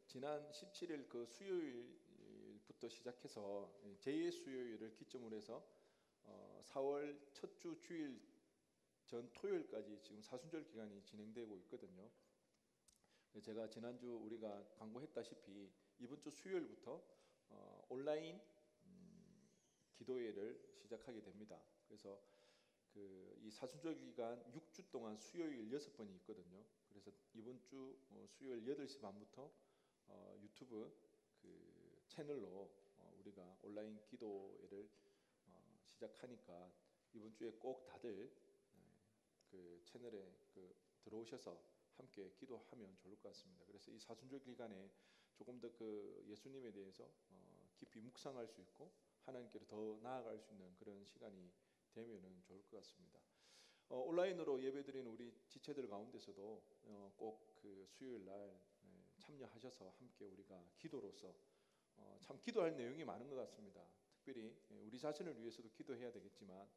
지난 17일 수요일부터 시작해서 제2의 수요일을 기점으로 해서 4월 첫 주 주일 전 토요일까지 지금 사순절 기간이 진행되고 있거든요. 제가 지난주 우리가 광고했다시피 이번 주 수요일부터 온라인 기도회를 시작하게 됩니다. 그래서 이 사순절 기간 6주 동안 수요일 6번이 있거든요. 그래서 이번 주 수요일 8시 반부터 유튜브 채널로 우리가 온라인 기도회를 시작하니까 이번 주에 꼭 다들 채널에 들어오셔서 함께 기도하면 좋을 것 같습니다. 그래서 이 사순절 기간에 조금 더 예수님에 대해서 깊이 묵상할 수 있고 하나님께로 더 나아갈 수 있는 그런 시간이 되면은 좋을 것 같습니다. 온라인으로 예배드리는 우리 지체들 가운데서도 꼭 수요일 날 참여하셔서 함께 우리가 기도로서 참 기도할 내용이 많은 것 같습니다. 특별히 우리 자신을 위해서도 기도해야 되겠지만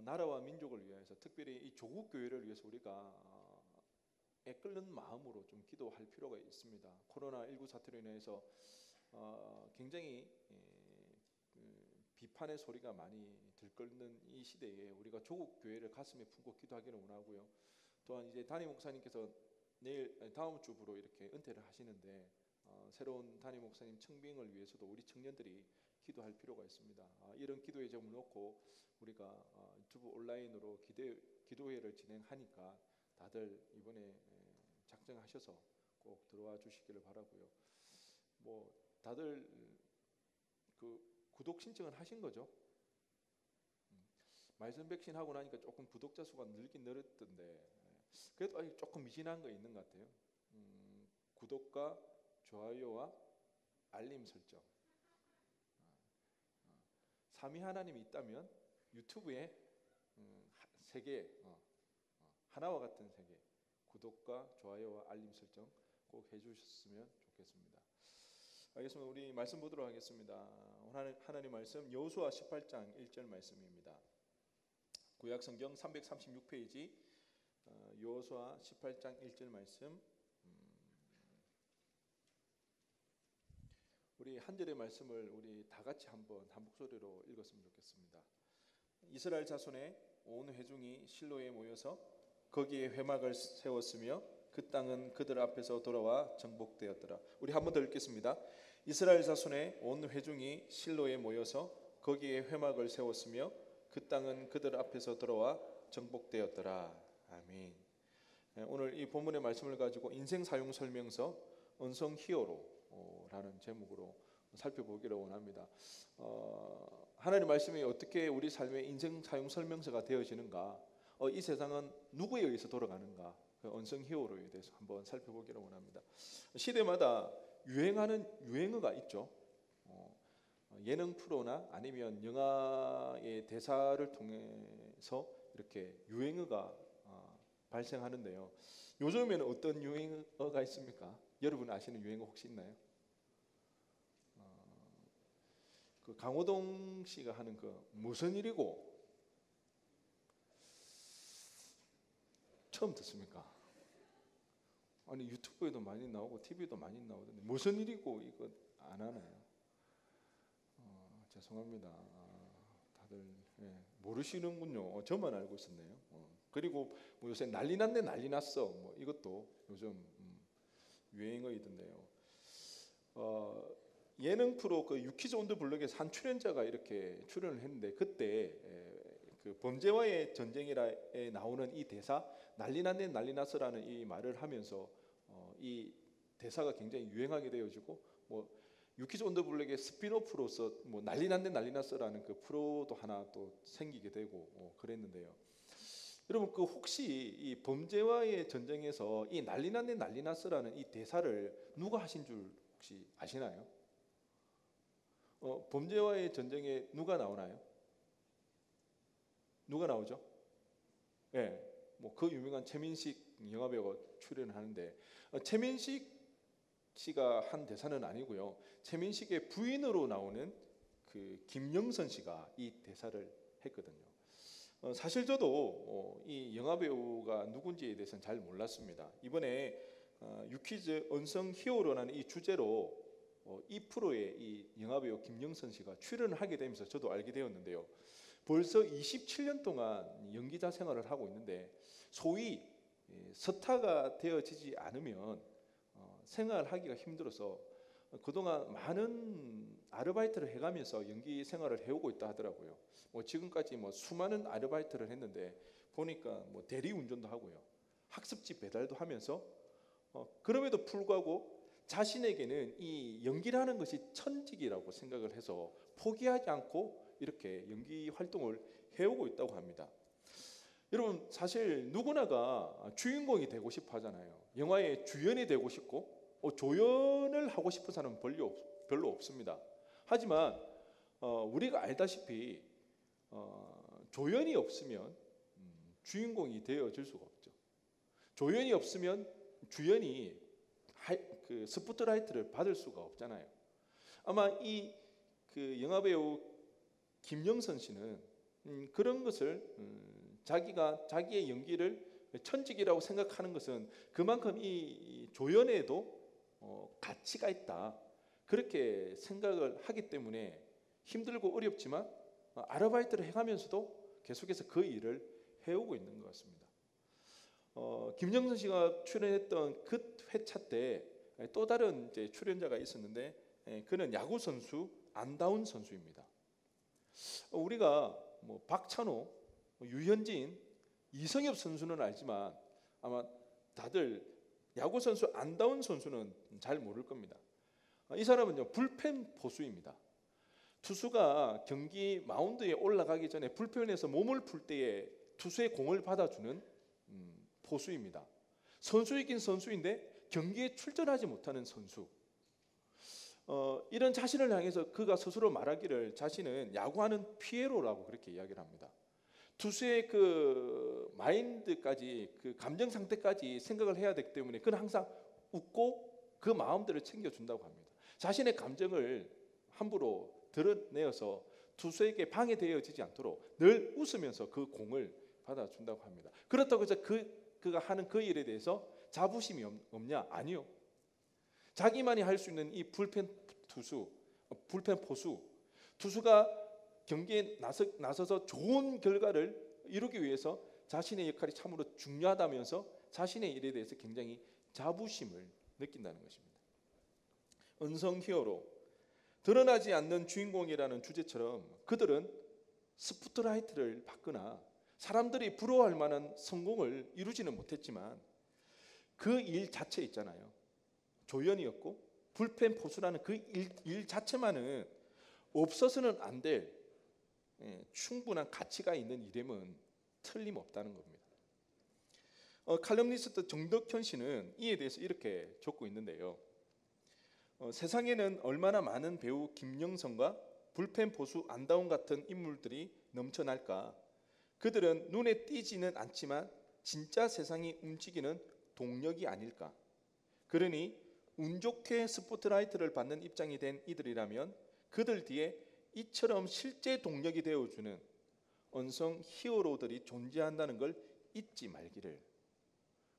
나라와 민족을 위해서 특별히 이 조국 교회를 위해서 우리가 애끓는 마음으로 좀 기도할 필요가 있습니다. 코로나19 사태로 인해서 굉장히 비판의 소리가 많이 들끓는 이 시대에 우리가 조국 교회를 가슴에 품고 기도하기를 원하고요. 또한 이제 담임 목사님께서 다음 주부로 이렇게 은퇴를 하시는데 새로운 담임 목사님 청빙을 위해서도 우리 청년들이 기도할 필요가 있습니다. 이런 기도의 점을 놓고 우리가 유튜브 온라인으로 기도회를 진행하니까 다들 이번에 작정하셔서 꼭 들어와 주시기를 바라고요. 다들 구독 신청을 하신 거죠? 말씀 백신 하고 나니까 조금 구독자 수가 늘긴 늘었던데 그래도 아직 조금 미진한 거 있는 것 같아요. 구독과 좋아요와 알림 설정. 삼위 하나님이 있다면 유튜브에 세 개, 하나와 같은 세 개, 구독과 좋아요와 알림 설정 꼭 해주셨으면 좋겠습니다. 알겠습니다. 우리 말씀 보도록 하겠습니다. 하나님 말씀 여호수아 18장 1절 말씀입니다. 구약 성경 336페이지 여호수아 18장 1절 말씀. 우리 한 절의 말씀을 우리 다 같이 한번 한 목소리로 읽었으면 좋겠습니다. 이스라엘 자손의 온 회중이 실로에 모여서 거기에 회막을 세웠으며 그 땅은 그들 앞에서 돌아와 정복되었더라. 우리 한 번 더 읽겠습니다. 이스라엘 자손의 온 회중이 실로에 모여서 거기에 회막을 세웠으며 그 땅은 그들 앞에서 돌아와 정복되었더라. 아멘. 오늘 이 본문의 말씀을 가지고 인생 사용 설명서 언성 히어로라는 제목으로 살펴보기를 원합니다. 하나님의 말씀이 어떻게 우리 삶의 인생 사용 설명서가 되어지는가? 이 세상은 누구에 의해서 돌아가는가? 언성 히어로에 대해서 한번 살펴보기를 원합니다. 시대마다 유행하는 유행어가 있죠. 예능 프로나 아니면 영화의 대사를 통해서 이렇게 유행어가 발생하는데요. 요즘에는 어떤 유행어가 있습니까? 여러분 아시는 유행어 혹시 있나요? 강호동 씨가 하는 무슨 일이고 처음 듣습니까? 아니 유튜브에도 많이 나오고 TV에도 많이 나오던데 무슨 일이고 이거 안 하나요? 죄송합니다. 다들 모르시는군요. 저만 알고 있었네요. 그리고 요새 난리 났네 난리 났어 이것도 요즘 유행어이던데요. 예능 프로 유키즈 온 더 블럭에서 한 출연자가 이렇게 출연을 했는데 그때 범죄와의 전쟁이라에 나오는 이 대사 난리 났네 난리 났어라는 이 말을 하면서 이 대사가 굉장히 유행하게 되어지고 유키즈 온 더 블랙의 스피노프로서 난리 났네 난리 났어라는 프로도 하나 또 생기게 되고 그랬는데요. 여러분 혹시 이 범죄와의 전쟁에서 이 난리 났네 난리 났어라는 이 대사를 누가 하신 줄 혹시 아시나요? 범죄와의 전쟁에 누가 나오나요? 누가 나오죠? 그 유명한 최민식 영화배우가 출연하는데 최민식 씨가 한 대사는 아니고요. 최민식의 부인으로 나오는 김영선 씨가 이 대사를 했거든요. 사실 저도 이 영화배우가 누군지에 대해서는 잘 몰랐습니다. 이번에 유퀴즈 언성 히어로라는 이 주제로 이 프로에 이 영화배우 김영선 씨가 출연을 하게 되면서 저도 알게 되었는데요. 벌써 27년 동안 연기자 생활을 하고 있는데 소위 스타가 되어지지 않으면 생활하기가 힘들어서 그동안 많은 아르바이트를 해가면서 연기 생활을 해오고 있다 하더라고요. 지금까지 수많은 아르바이트를 했는데 보니까 대리운전도 하고요, 학습지 배달도 하면서 그럼에도 불구하고 자신에게는 이 연기라는 것이 천직이라고 생각을 해서 포기하지 않고 이렇게 연기 활동을 해오고 있다고 합니다. 여러분, 사실 누구나가 주인공이 되고 싶어 하잖아요. 영화의 주연이 되고 싶고 조연을 하고 싶은 사람은 별로 없습니다. 하지만 우리가 알다시피 조연이 없으면 주인공이 되어질 수가 없죠. 조연이 없으면 주연이 그 스포트라이트를 받을 수가 없잖아요. 아마 이 영화배우 김영선 씨는 그런 것을 자기의 연기를 천직이라고 생각하는 것은 그만큼 이 조연에도 가치가 있다, 그렇게 생각을 하기 때문에 힘들고 어렵지만 아르바이트를 해가면서도 계속해서 그 일을 해오고 있는 것 같습니다. 김영선 씨가 출연했던 그 회차 때 또 다른 이제 출연자가 있었는데 그는 야구 선수 안다운 선수입니다. 우리가 박찬호, 유현진, 이성엽 선수는 알지만 아마 다들 야구 선수 안다운 선수는 잘 모를 겁니다. 이 사람은요, 불펜 포수입니다. 투수가 경기 마운드에 올라가기 전에 불펜에서 몸을 풀 때에 투수의 공을 받아주는 포수입니다. 선수이긴 선수인데 경기에 출전하지 못하는 선수. 이런 자신을 향해서 그가 스스로 말하기를 자신은 야구하는 피에로라고 그렇게 이야기를 합니다. 투수의 그 마인드까지, 그 감정 상태까지 생각을 해야 되기 때문에 그는 항상 웃고 그 마음들을 챙겨준다고 합니다. 자신의 감정을 함부로 드러내어서 투수에게 방해되어지지 않도록 늘 웃으면서 그 공을 받아준다고 합니다. 그렇다고 해서 그가 하는 그 일에 대해서 자부심이 없냐? 아니요. 자기만이 할 수 있는 이 불펜 포수, 투수가 경기에 나서서 좋은 결과를 이루기 위해서 자신의 역할이 참으로 중요하다면서 자신의 일에 대해서 굉장히 자부심을 느낀다는 것입니다. 은성 히어로, 드러나지 않는 주인공이라는 주제처럼 그들은 스포트라이트를 받거나 사람들이 부러워할 만한 성공을 이루지는 못했지만 그 일 자체 있잖아요. 조연이었고 불펜 포수라는 그 일 자체만은 없어서는 안 될 충분한 가치가 있는 일임은 틀림없다는 겁니다. 칼럼니스트 정덕현 씨는 이에 대해서 이렇게 적고 있는데요. 세상에는 얼마나 많은 배우 김영선과 불펜 포수 안다운 같은 인물들이 넘쳐날까. 그들은 눈에 띄지는 않지만 진짜 세상이 움직이는 동력이 아닐까. 그러니 운 좋게 스포트라이트를 받는 입장이 된 이들이라면 그들 뒤에 이처럼 실제 동력이 되어주는 언성 히어로들이 존재한다는 걸 잊지 말기를.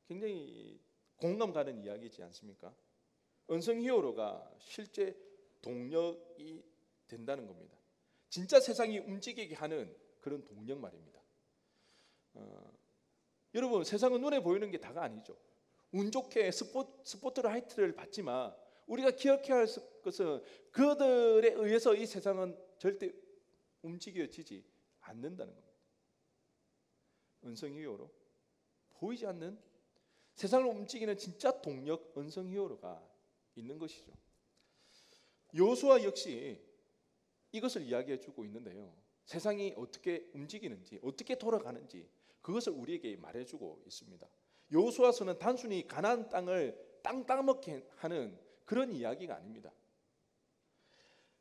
굉장히 공감 가는 이야기지 않습니까? 언성 히어로가 실제 동력이 된다는 겁니다. 진짜 세상이 움직이게 하는 그런 동력 말입니다. 여러분, 세상은 눈에 보이는 게 다가 아니죠. 운 좋게 스포트라이트를 받지만 우리가 기억해야 할 것은 그들에 의해서 이 세상은 절대 움직여지지 않는다는 겁니다. 은성히어로, 보이지 않는 세상을 움직이는 진짜 동력, 은성히어로가 있는 것이죠. 여호수아 역시 이것을 이야기해주고 있는데요. 세상이 어떻게 움직이는지, 어떻게 돌아가는지 그것을 우리에게 말해주고 있습니다. 여호수아서는 단순히 가나안 땅을 땅 따먹게 하는 그런 이야기가 아닙니다.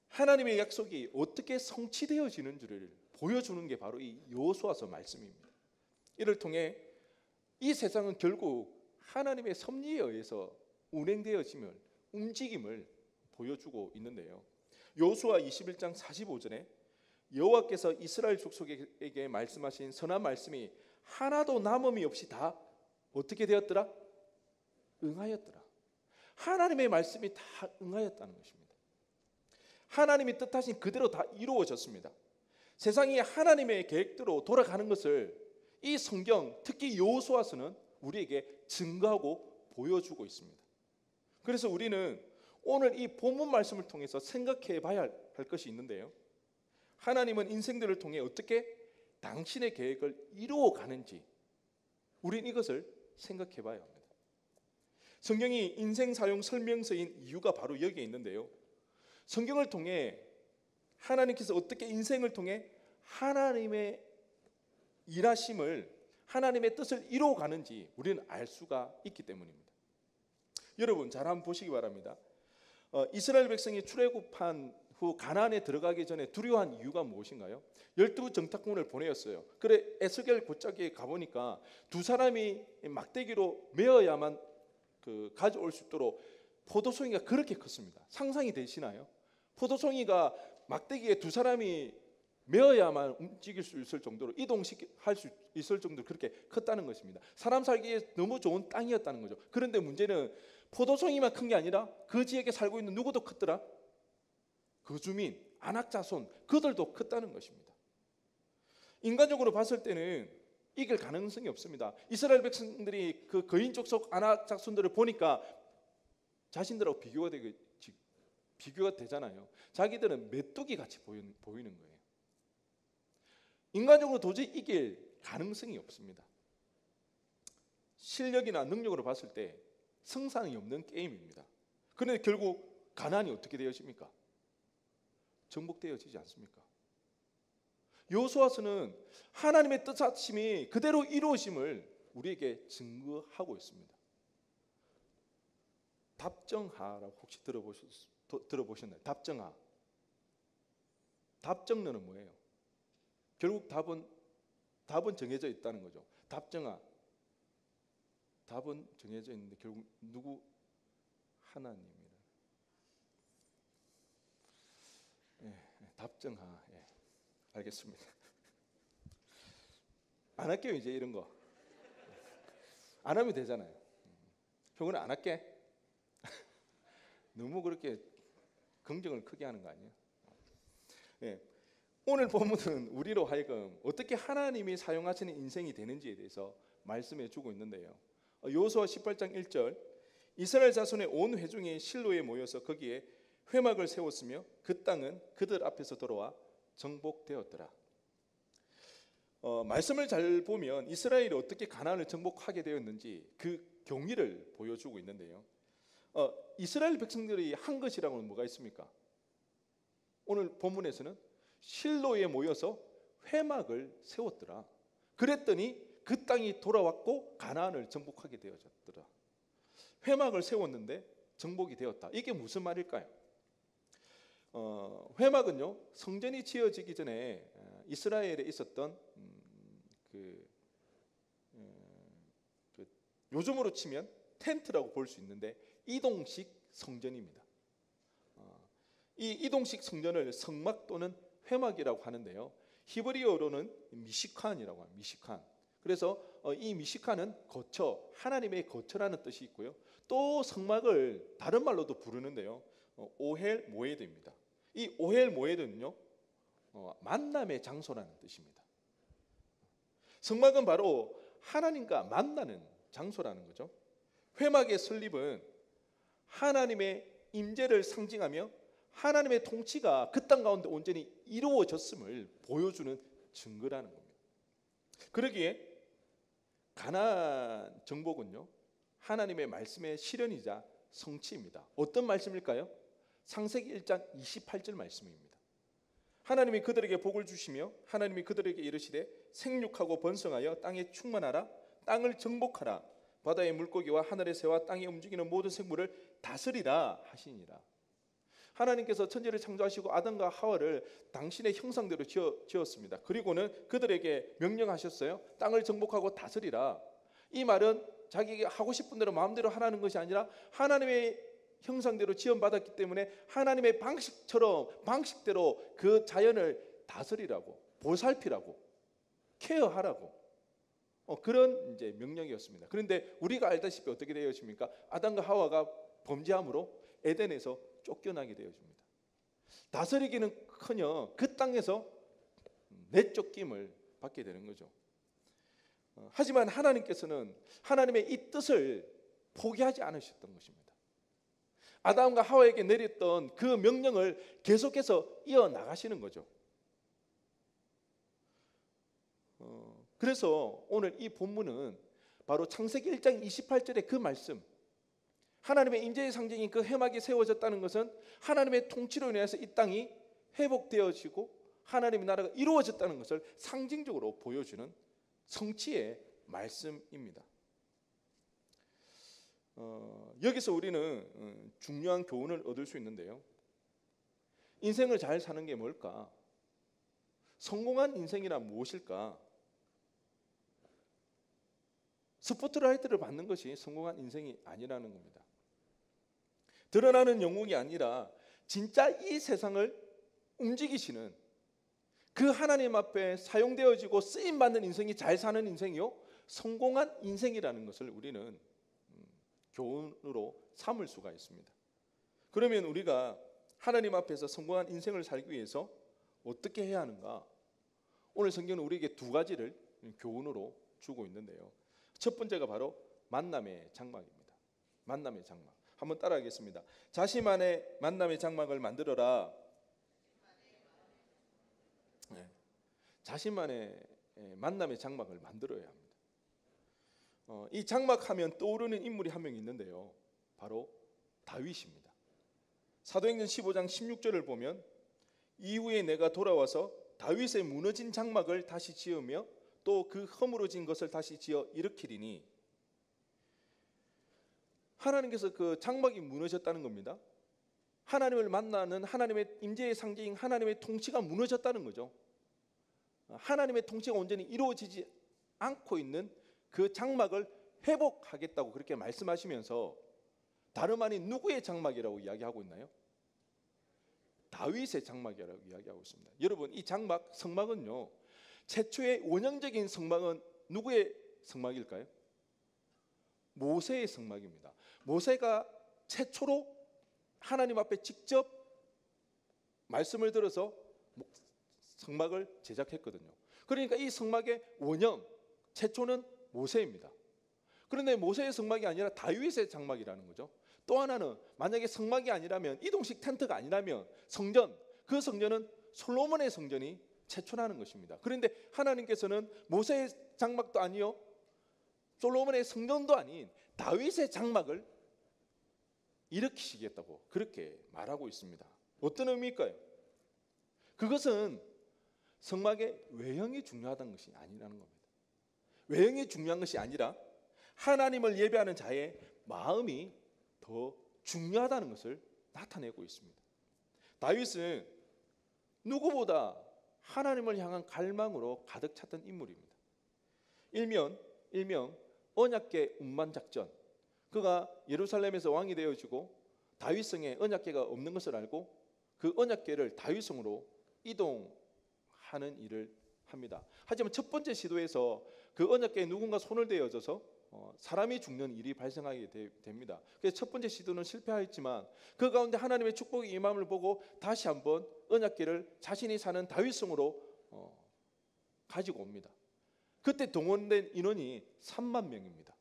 하나님의 약속이 어떻게 성취되어지는지를 보여주는 게 바로 이 여호수아서 말씀입니다. 이를 통해 이 세상은 결국 하나님의 섭리에 의해서 운행되어짐을, 움직임을 보여주고 있는데요. 여호수아 21장 45절에 여호와께서 이스라엘 족속에게 말씀하신 선한 말씀이 하나도 남음이 없이 다 어떻게 되었더라? 응하였더라. 하나님의 말씀이 다 응하였다는 것입니다. 하나님이 뜻하신 그대로 다 이루어졌습니다. 세상이 하나님의 계획대로 돌아가는 것을 이 성경, 특히 여호수아서는 우리에게 증거하고 보여주고 있습니다. 그래서 우리는 오늘 이 본문 말씀을 통해서 생각해 봐야 할 것이 있는데요. 하나님은 인생들을 통해 어떻게 당신의 계획을 이루어 가는지 우리는 이것을 생각해 봐야 합니다. 성경이 인생 사용 설명서인 이유가 바로 여기에 있는데요. 성경을 통해 하나님께서 어떻게 인생을 통해 하나님의 일하심을, 하나님의 뜻을 이루어 가는지 우리는 알 수가 있기 때문입니다. 여러분 잘 한번 보시기 바랍니다. 이스라엘 백성이 출애굽한 후 가나안에 들어가기 전에 두려워한 이유가 무엇인가요? 12 정탐꾼을 보내었어요. 그래 에스겔 골짜기에 가보니까 두 사람이 막대기로 메어야만 가져올 수 있도록 포도송이가 그렇게 컸습니다. 상상이 되시나요? 포도송이가 막대기에 두 사람이 메어야만 움직일 수 있을 정도로 이동할 수 있을 정도로 그렇게 컸다는 것입니다. 사람 살기에 너무 좋은 땅이었다는 거죠. 그런데 문제는 포도송이만 큰 게 아니라 그 지역에 살고 있는 누구도 컸더라? 그 주민, 아낙 자손, 그들도 컸다는 것입니다. 인간적으로 봤을 때는 이길 가능성이 없습니다. 이스라엘 백성들이 그 거인 족속 아낙 자손들을 보니까 자신들하고 비교가 되잖아요. 자기들은 메뚜기 같이 보이는 거예요. 인간적으로 도저히 이길 가능성이 없습니다. 실력이나 능력으로 봤을 때 승산이 없는 게임입니다. 그런데 결국 가나안이 어떻게 되어집니까? 정복되어지지 않습니까? 여호수아서는 하나님의 뜻하심이 그대로 이루어짐을 우리에게 증거하고 있습니다. 답정하라고 혹시 들어보셨나요? 답정하. 답정너는 뭐예요? 결국 답은 정해져 있다는 거죠. 답정하. 답은 정해져 있는데 결국 누구? 하나님이라. 답정하. 알겠습니다. 안 할게요 이제 이런 거. 안 하면 되잖아요. 형은 안 할게. 너무 그렇게 긍정을 크게 하는 거 아니에요? 오늘 본문은 우리로 하여금 어떻게 하나님이 사용하시는 인생이 되는지에 대해서 말씀해 주고 있는데요. 여호수아 18장 1절 이스라엘 자손의 온 회중이 실로에 모여서 거기에 회막을 세웠으며 그 땅은 그들 앞에서 돌아와 정복되었더라. 말씀을 잘 보면 이스라엘이 어떻게 가나안을 정복하게 되었는지 그 경위를 보여주고 있는데요. 이스라엘 백성들이 한 것이라고는 뭐가 있습니까? 오늘 본문에서는 실로에 모여서 회막을 세웠더라. 그랬더니 그 땅이 돌아왔고 가나안을 정복하게 되어졌더라. 회막을 세웠는데 정복이 되었다. 이게 무슨 말일까요? 회막은요 성전이 지어지기 전에 이스라엘에 있었던 요즘으로 치면 텐트라고 볼 수 있는데 이동식 성전입니다. 이 이동식 성전을 성막 또는 회막이라고 하는데요. 히브리어로는 미시칸이라고 합니다. 미시칸. 그래서 이 미시칸은 거처, 하나님의 거처라는 뜻이 있고요. 또 성막을 다른 말로도 부르는데요. 오헬 모에드입니다. 이 오헬 모에드는요 만남의 장소라는 뜻입니다. 성막은 바로 하나님과 만나는 장소라는 거죠. 회막의 설립은 하나님의 임재를 상징하며 하나님의 통치가 그 땅 가운데 온전히 이루어졌음을 보여주는 증거라는 겁니다. 그러기에 가나안 정복은요 하나님의 말씀의 실현이자 성취입니다. 어떤 말씀일까요? 창세기 1장 28절 말씀입니다. 하나님이 그들에게 복을 주시며 하나님이 그들에게 이르시되 생육하고 번성하여 땅에 충만하라 땅을 정복하라 바다의 물고기와 하늘의 새와 땅에 움직이는 모든 생물을 다스리라 하시니라. 하나님께서 천지를 창조하시고 아담과 하와를 당신의 형상대로 지었습니다. 그리고는 그들에게 명령하셨어요. 땅을 정복하고 다스리라. 이 말은 자기가 하고 싶은 대로 마음대로 하라는 것이 아니라 하나님의 형상대로 지원받았기 때문에 하나님의 방식대로 그 자연을 다스리라고, 보살피라고, 케어하라고 그런 이제 명령이었습니다. 그런데 우리가 알다시피 어떻게 되어집니까? 아담과 하와가 범죄함으로 에덴에서 쫓겨나게 되어집니다. 다스리기는커녕 그 땅에서 내쫓김을 받게 되는 거죠. 하지만 하나님께서는 하나님의 이 뜻을 포기하지 않으셨던 것입니다. 아담과 하와에게 내렸던 그 명령을 계속해서 이어나가시는 거죠. 그래서 오늘 이 본문은 바로 창세기 1장 28절의 그 말씀, 하나님의 임재의 상징인 그 회막이 세워졌다는 것은 하나님의 통치로 인해서 이 땅이 회복되어지고 하나님의 나라가 이루어졌다는 것을 상징적으로 보여주는 성취의 말씀입니다. 여기서 우리는 중요한 교훈을 얻을 수 있는데요. 인생을 잘 사는 게 뭘까? 성공한 인생이란 무엇일까? 스포트라이트를 받는 것이 성공한 인생이 아니라는 겁니다. 드러나는 영웅이 아니라 진짜 이 세상을 움직이시는 그 하나님 앞에 사용되어지고 쓰임받는 인생이 잘 사는 인생이요, 성공한 인생이라는 것을 우리는 교훈으로 삼을 수가 있습니다. 그러면 우리가 하나님 앞에서 성공한 인생을 살기 위해서 어떻게 해야 하는가? 오늘 성경은 우리에게 두 가지를 교훈으로 주고 있는데요. 첫 번째가 바로 만남의 장막입니다. 만남의 장막. 한번 따라하겠습니다. 자신만의 만남의 장막을 만들어라. 자신만의 만남의 장막을 만들어야 합니다. 이 장막하면 떠오르는 인물이 한 명 있는데요. 바로 다윗입니다. 사도행전 15장 16절을 보면 이후에 내가 돌아와서 다윗의 무너진 장막을 다시 지으며 또 그 허물어진 것을 다시 지어 일으키리니, 하나님께서 그 장막이 무너졌다는 겁니다. 하나님을 만나는 하나님의 임재의 상징인 하나님의 통치가 무너졌다는 거죠. 하나님의 통치가 온전히 이루어지지 않고 있는 그 장막을 회복하겠다고 그렇게 말씀하시면서 다름 아닌 누구의 장막이라고 이야기하고 있나요? 다윗의 장막이라고 이야기하고 있습니다. 여러분, 이 장막, 성막은요, 최초의 원형적인 성막은 누구의 성막일까요? 모세의 성막입니다. 모세가 최초로 하나님 앞에 직접 말씀을 들어서 성막을 제작했거든요. 그러니까 이 성막의 원형, 최초는 모세입니다. 그런데 모세의 성막이 아니라 다윗의 장막이라는 거죠. 또 하나는 만약에 성막이 아니라면, 이동식 텐트가 아니라면 성전, 그 성전은 솔로몬의 성전이 최초라는 것입니다. 그런데 하나님께서는 모세의 장막도 아니요, 솔로몬의 성전도 아닌 다윗의 장막을 일으키시겠다고 그렇게 말하고 있습니다. 어떤 의미일까요? 그것은 성막의 외형이 중요하다는 것이 아니라는 겁니다. 외형이 중요한 것이 아니라 하나님을 예배하는 자의 마음이 더 중요하다는 것을 나타내고 있습니다. 다윗은 누구보다 하나님을 향한 갈망으로 가득 찼던 인물입니다. 일명 언약궤 운반 작전. 그가 예루살렘에서 왕이 되어지고 다윗성에 언약궤가 없는 것을 알고 그 언약궤를 다윗성으로 이동하는 일을 합니다. 하지만 첫 번째 시도에서 그 언약궤에 누군가 손을 대어져서 사람이 죽는 일이 발생하게 됩니다. 그래서 첫 번째 시도는 실패하였지만 그 가운데 하나님의 축복이 임함을 보고 다시 한번 언약궤를 자신이 사는 다윗성으로 가지고 옵니다. 그때 동원된 인원이 3만 명입니다.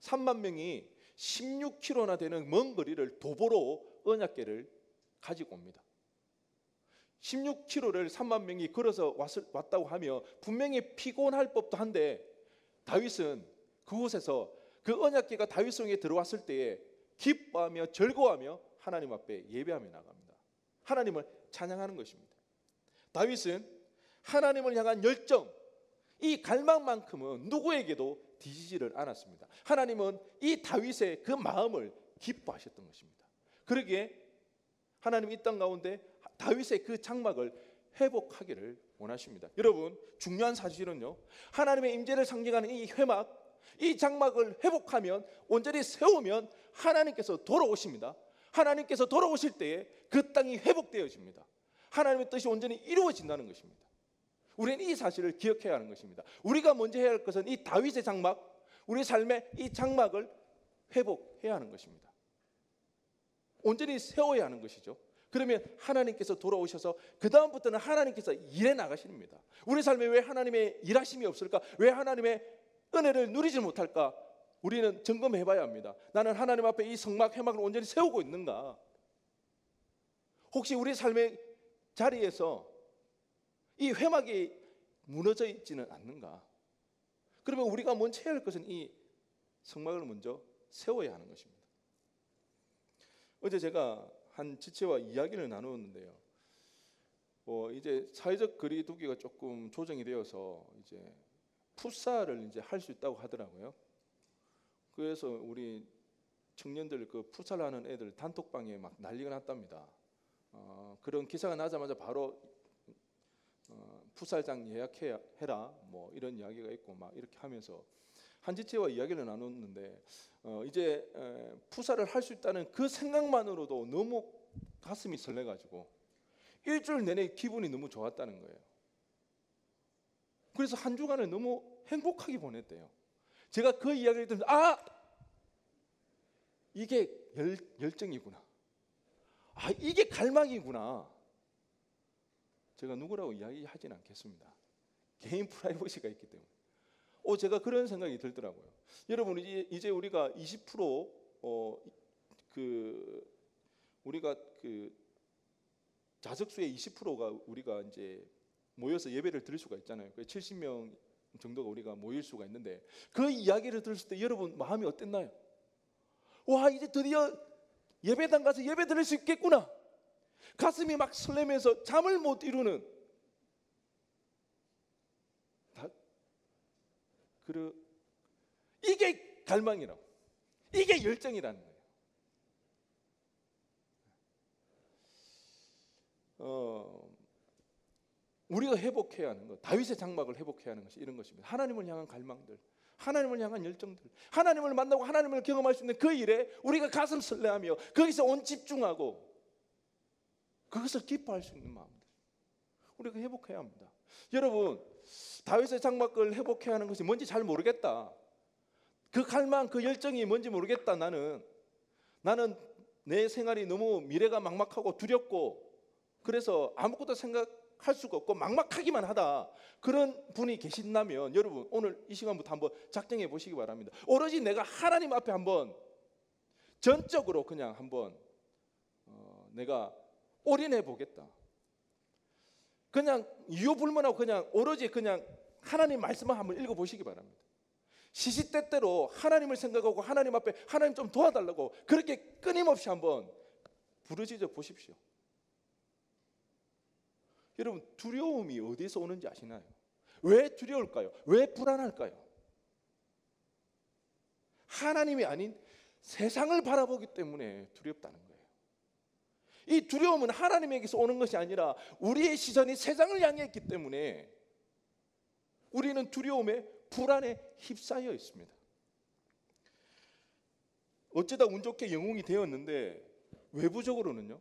3만 명이 16km나 되는 먼 거리를 도보로 언약궤를 가지고 옵니다. 16km를 3만 명이 걸어서 왔다고 하며 분명히 피곤할 법도 한데 다윗은 그곳에서 그 언약궤가 다윗성에 들어왔을 때에 기뻐하며 즐거워하며 하나님 앞에 예배하며 나갑니다. 하나님을 찬양하는 것입니다. 다윗은 하나님을 향한 열정, 이 갈망만큼은 누구에게도 뒤지지를 않았습니다. 하나님은 이 다윗의 그 마음을 기뻐하셨던 것입니다. 그러기에 하나님 이 땅 가운데 다윗의 그 장막을 회복하기를 원하십니다. 여러분, 중요한 사실은요, 하나님의 임재를 상징하는 이 회막, 이 장막을 회복하면, 온전히 세우면 하나님께서 돌아오십니다. 하나님께서 돌아오실 때에 그 땅이 회복되어집니다. 하나님의 뜻이 온전히 이루어진다는 것입니다. 우리는 이 사실을 기억해야 하는 것입니다. 우리가 먼저 해야 할 것은 이 다윗의 장막, 우리 삶의 이 장막을 회복해야 하는 것입니다. 온전히 세워야 하는 것이죠. 그러면 하나님께서 돌아오셔서 그 다음부터는 하나님께서 일해 나가십니다. 우리 삶에 왜 하나님의 일하심이 없을까? 왜 하나님의 은혜를 누리지 못할까? 우리는 점검해 봐야 합니다. 나는 하나님 앞에 이 성막 회막을 온전히 세우고 있는가? 혹시 우리 삶의 자리에서 이 회막이 무너져 있지는 않는가? 그러면 우리가 먼저 해야 할 것은 이 성막을 먼저 세워야 하는 것입니다. 어제 제가 한 지체와 이야기를 나누었는데요. 이제 사회적 거리두기가 조금 조정이 되어서 이제 풋살을 이제 할 수 있다고 하더라고요. 그래서 우리 청년들 그 풋살하는 애들 단톡방에 막 난리가 났답니다. 그런 기사가 나자마자 바로 풋살장 예약해라 뭐 이런 이야기가 있고 막 이렇게 하면서 한지체와 이야기를 나눴는데 이제 풋살을 할 수 있다는 그 생각만으로도 너무 가슴이 설레가지고 일주일 내내 기분이 너무 좋았다는 거예요. 그래서 한 주간을 너무 행복하게 보냈대요. 제가 그 이야기를 들으면서 이게 열정이구나. 이게 갈망이구나. 제가 누구라고 이야기하진 않겠습니다. 개인 프라이버시가 있기 때문에. 제가 그런 생각이 들더라고요. 여러분 이제 우리가 20% 우리가 그 자석수의 20%가 우리가 이제 모여서 예배를 드릴 수가 있잖아요. 70명 정도가 우리가 모일 수가 있는데 그 이야기를 들었을 때 여러분 마음이 어땠나요? 와, 이제 드디어 예배당 가서 예배 드릴 수 있겠구나. 가슴이 막 설레면서 잠을 못 이루는 이게 갈망이라고, 이게 열정이라는 거예요. 우리가 회복해야 하는 것, 다윗의 장막을 회복해야 하는 것이 이런 것입니다. 하나님을 향한 갈망들, 하나님을 향한 열정들, 하나님을 만나고 하나님을 경험할 수 있는 그 일에 우리가 가슴 설레하며 거기서 온 집중하고 그것을 기뻐할 수 있는 마음들, 우리가 회복해야 합니다. 여러분, 다윗의 장막을 회복해야 하는 것이 뭔지 잘 모르겠다. 그 갈망, 그 열정이 뭔지 모르겠다. 나는 내 생활이 너무 미래가 막막하고 두렵고 그래서 아무것도 생각할 수가 없고 막막하기만 하다. 그런 분이 계신다면 여러분 오늘 이 시간부터 한번 작정해 보시기 바랍니다. 오로지 내가 하나님 앞에 한번 전적으로 그냥 한번 내가 올인해 보겠다. 그냥 이유불문하고 그냥 오로지 그냥 하나님 말씀만 한번 읽어보시기 바랍니다. 시시때때로 하나님을 생각하고 하나님 앞에 하나님 좀 도와달라고 그렇게 끊임없이 한번 부르짖어 보십시오. 여러분, 두려움이 어디서 오는지 아시나요? 왜 두려울까요? 왜 불안할까요? 하나님이 아닌 세상을 바라보기 때문에 두렵다는 거예요. 이 두려움은 하나님에게서 오는 것이 아니라 우리의 시선이 세상을 향해 있기 때문에 우리는 두려움에 불안에 휩싸여 있습니다. 어쩌다 운 좋게 영웅이 되었는데 외부적으로는요,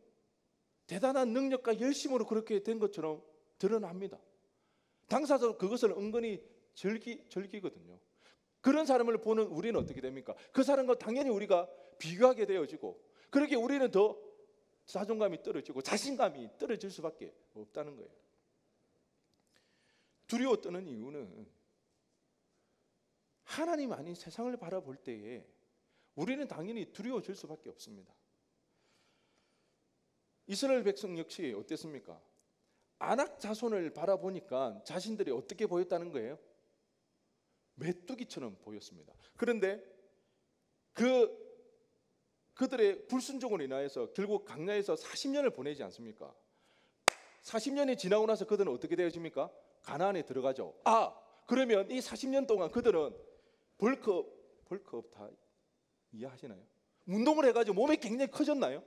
대단한 능력과 열심으로 그렇게 된 것처럼 드러납니다. 당사자도 그것을 은근히 즐기거든요. 그런 사람을 보는 우리는 어떻게 됩니까? 그 사람과 당연히 우리가 비교하게 되어지고 그렇게 우리는 더 자존감이 떨어지고 자신감이 떨어질 수밖에 없다는 거예요. 두려워 떠는 이유는 하나님 아닌 세상을 바라볼 때에 우리는 당연히 두려워질 수밖에 없습니다. 이스라엘 백성 역시 어땠습니까? 안악 자손을 바라보니까 자신들이 어떻게 보였다는 거예요? 메뚜기처럼 보였습니다. 그런데 그들의 불순종으로 인하여서 결국 광야에서 40년을 보내지 않습니까? 40년이 지나고 나서 그들은 어떻게 되어집니까? 가나안에 들어가죠. 그러면 이 40년 동안 그들은 벌크업 다 이해하시나요? 운동을 해가지고 몸이 굉장히 커졌나요?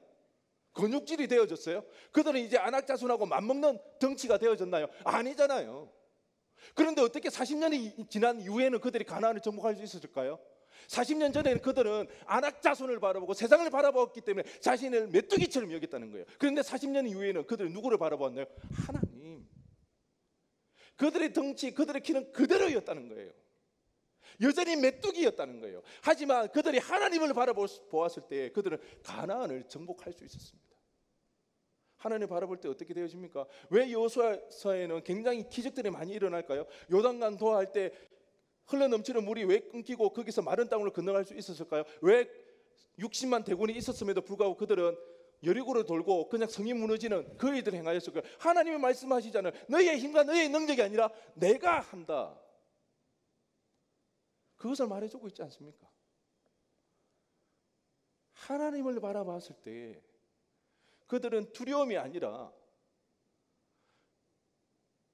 근육질이 되어졌어요? 그들은 이제 안악자손하고 맞먹는 덩치가 되어졌나요? 아니잖아요. 그런데 어떻게 40년이 지난 이후에는 그들이 가나안을 정복할 수 있었을까요? 40년 전에는 그들은 안악자손을 바라보고 세상을 바라보았기 때문에 자신을 메뚜기처럼 여겼다는 거예요. 그런데 40년 이후에는 그들은 누구를 바라보았나요? 하나님. 그들의 덩치, 그들의 키는 그대로였다는 거예요. 여전히 메뚜기였다는 거예요. 하지만 그들이 하나님을 바라보았을 때 그들은 가나안을 정복할 수 있었습니다. 하나님을 바라볼 때 어떻게 되어집니까? 왜 여호수아서에는 굉장히 기적들이 많이 일어날까요? 요단강 도하할 때 흘러넘치는 물이 왜 끊기고 거기서 마른 땅으로 건너갈 수 있었을까요? 왜 60만 대군이 있었음에도 불구하고 그들은 여리고를 돌고 그냥 성이 무너지는 그 일들을 행하였을까요? 하나님이 말씀하시잖아요. 너희의 힘과 너희의 능력이 아니라 내가 한다. 그것을 말해주고 있지 않습니까? 하나님을 바라봤을 때 그들은 두려움이 아니라